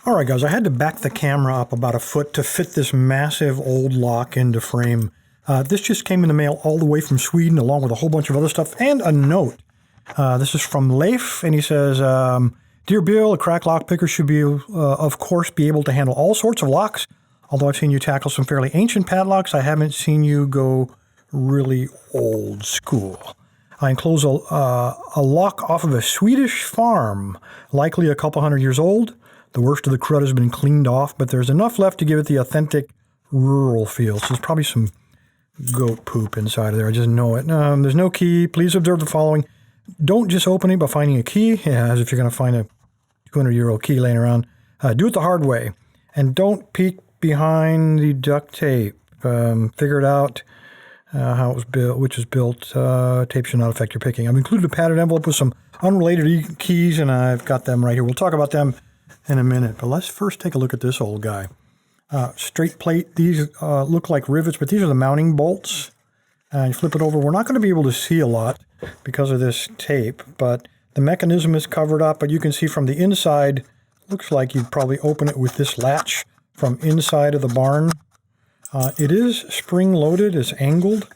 All right, guys, I had to back the camera up about a foot to fit this massive old lock into frame. This just came in the mail all the way from Sweden, along with a whole bunch of other stuff, and a note. This is from Leif, and he says, Dear Bill, a crack lock picker should be, of course, be able to handle all sorts of locks. Although I've seen you tackle some fairly ancient padlocks, I haven't seen you go really old school. I enclose a lock off of a Swedish farm, likely a couple hundred years old. The worst of the crud has been cleaned off, but there's enough left to give it the authentic rural feel. So there's probably some goat poop inside of there. I just know it. There's no key. Please observe the following. Don't just open it by finding a key, as if you're going to find a 200-year-old key laying around. Do it the hard way. And don't peek behind the duct tape. Figure it out how it was built, which was built. Tape should not affect your picking. I've included a padded envelope with some unrelated keys, and I've got them right here. We'll talk about them in a minute, but let's first take a look at this old guy. Straight plate. These look like rivets, but these are the mounting bolts. You flip it over. We're not going to be able to see a lot because of this tape, but the mechanism is covered up, but you can see from the inside, looks like you'd probably open it with this latch from inside of the barn. It is spring-loaded. It's angled,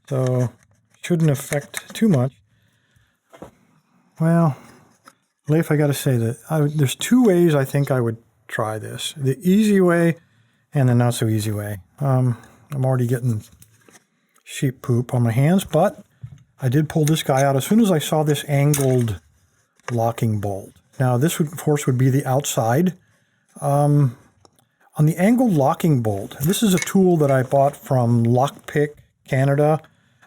so shouldn't affect too much. Well, Leif, I got to say that there's two ways I think I would try this. The easy way and the not so easy way. I'm already getting sheep poop on my hands, but I did pull this guy out as soon as I saw this angled locking bolt. Now this would, of course, would be the outside. On the angled locking bolt, this is a tool that I bought from Lockpick Canada.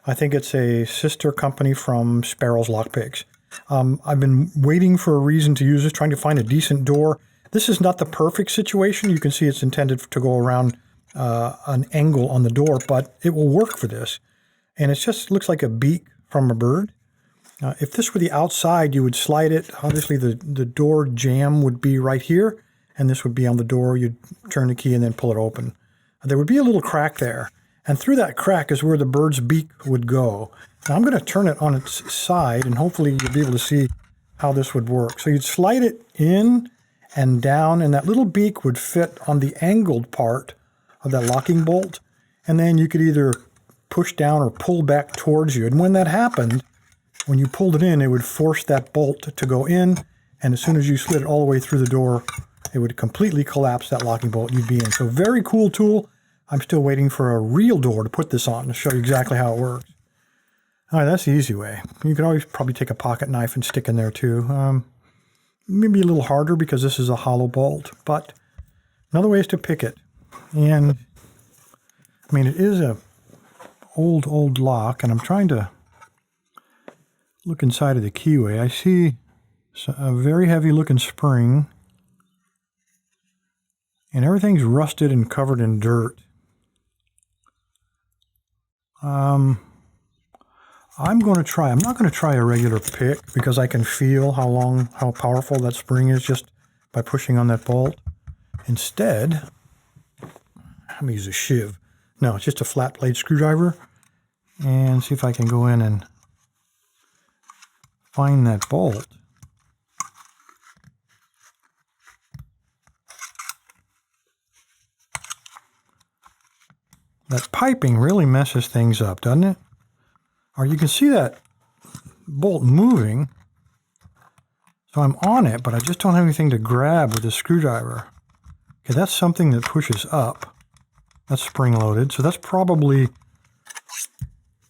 I think it's a sister company from Sparrow's Lockpicks. I've been waiting for a reason to use this, trying to find a decent door. This is not the perfect situation. You can see it's intended to go around an angle on the door, but it will work for this. And it just looks like a beak from a bird. If this were the outside, you would slide it. Obviously, the door jamb would be right here, and this would be on the door. You'd turn the key and then pull it open. There would be a little crack there, and through that crack is where the bird's beak would go. Now I'm going to turn it on its side, and hopefully you'll be able to see how this would work. So you'd slide it in and down, and that little beak would fit on the angled part of that locking bolt, and then you could either push down or pull back towards you. And when that happened, when you pulled it in, it would force that bolt to go in, and as soon as you slid it all the way through the door, it would completely collapse that locking bolt you'd be in. So very cool tool. I'm still waiting for a real door to put this on to show you exactly how it works. All right, that's the easy way. You could always probably take a pocket knife and stick in there too. Maybe a little harder because this is a hollow bolt, but another way is to pick it. And I mean, it is a old lock, and I'm trying to look inside of the keyway. I see a very heavy looking spring, and everything's rusted and covered in dirt. I'm not going to try a regular pick because I can feel how powerful that spring is just by pushing on that bolt. Instead, I'm going to use a shiv. No, it's just a flat blade screwdriver, and see if I can go in and find that bolt. That piping really messes things up, doesn't it? Or you can see that bolt moving. So I'm on it, but I just don't have anything to grab with the screwdriver. Okay, that's something that pushes up. That's spring-loaded, so that's probably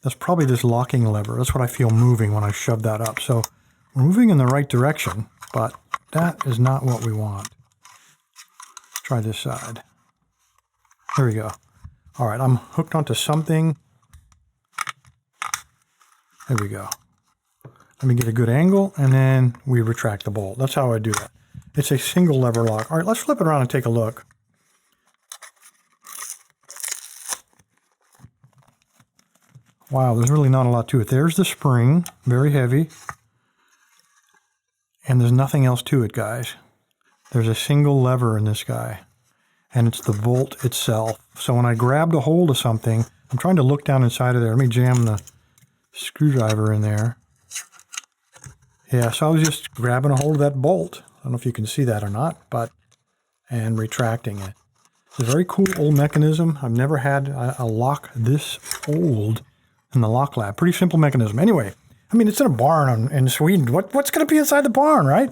this locking lever. That's what I feel moving when I shove that up. So we're moving in the right direction, but that is not what we want. Let's try this side. There we go. All right, I'm hooked onto something. There we go. Let me get a good angle, and then we retract the bolt. That's how I do that. It's a single lever lock. All right, let's flip it around and take a look. Wow, there's really not a lot to it. There's the spring, very heavy. And there's nothing else to it, guys. There's a single lever in this guy, and it's the bolt itself. So when I grabbed a hold of something, I'm trying to look down inside of there. Let me jam the screwdriver in there. Yeah, so I was just grabbing a hold of that bolt. I don't know if you can see that or not, and retracting it. It's a very cool old mechanism. I've never had a lock this old in the lock lab. Pretty simple mechanism. Anyway, I mean, it's in a barn in Sweden. What's going to be inside the barn, right?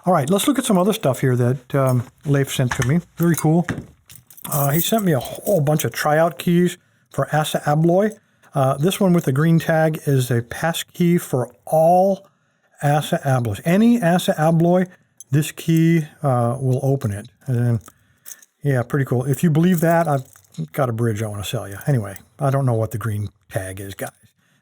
All right, let's look at some other stuff here that Leif sent to me. Very cool. He sent me a whole bunch of tryout keys for Assa Abloy. This one with the green tag is a pass key for all Assa Abloys. Any Assa Abloy, this key will open it. And yeah, pretty cool. If you believe that, I've got a bridge I want to sell you. Anyway, I don't know what the green tag is, guys.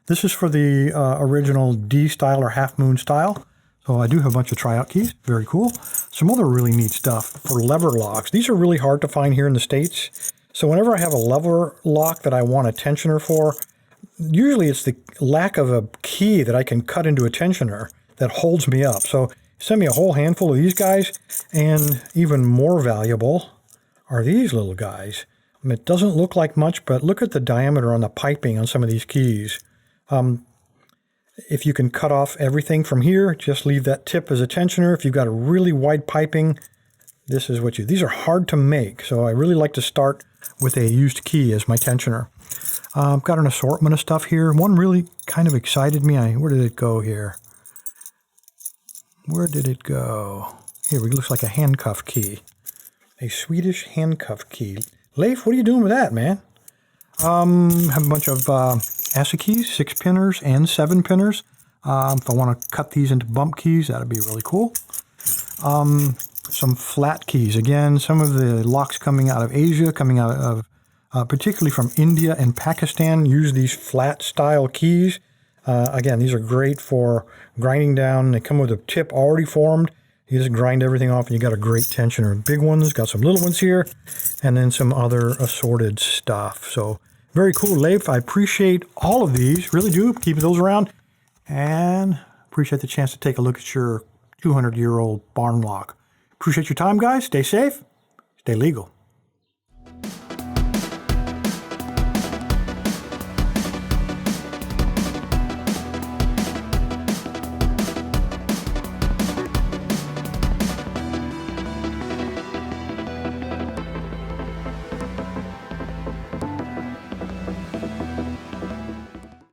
This is for the original D style or half moon style. So I do have a bunch of tryout keys. Very cool. Some other really neat stuff for lever locks. These are really hard to find here in the States. So whenever I have a lever lock that I want a tensioner for, usually it's the lack of a key that I can cut into a tensioner that holds me up. So send me a whole handful of these guys, and even more valuable are these little guys. I mean, it doesn't look like much, but look at the diameter on the piping on some of these keys. If you can cut off everything from here, just leave that tip as a tensioner. If you've got a really wide piping, this is what these are hard to make. So I really like to start with a used key as my tensioner. I've got an assortment of stuff here. One really kind of excited me. Where did it go here? Where did it go? Here, it looks like a handcuff key. A Swedish handcuff key. Leif, what are you doing with that, man? Have a bunch of Assa keys, 6-pinners and 7-pinners. If I want to cut these into bump keys, that'd be really cool. Some flat keys. Again, some of the locks coming out of Asia, coming out of particularly from India and Pakistan, use these flat style keys. Again, these are great for grinding down. They come with a tip already formed. You just grind everything off and you got a great tensioner. Big ones, got some little ones here, and then some other assorted stuff. So very cool, Leif. I appreciate all of these, really do. Keep those around, and appreciate the chance to take a look at your 200-year-old barn lock. Appreciate your time, guys. Stay safe, stay legal.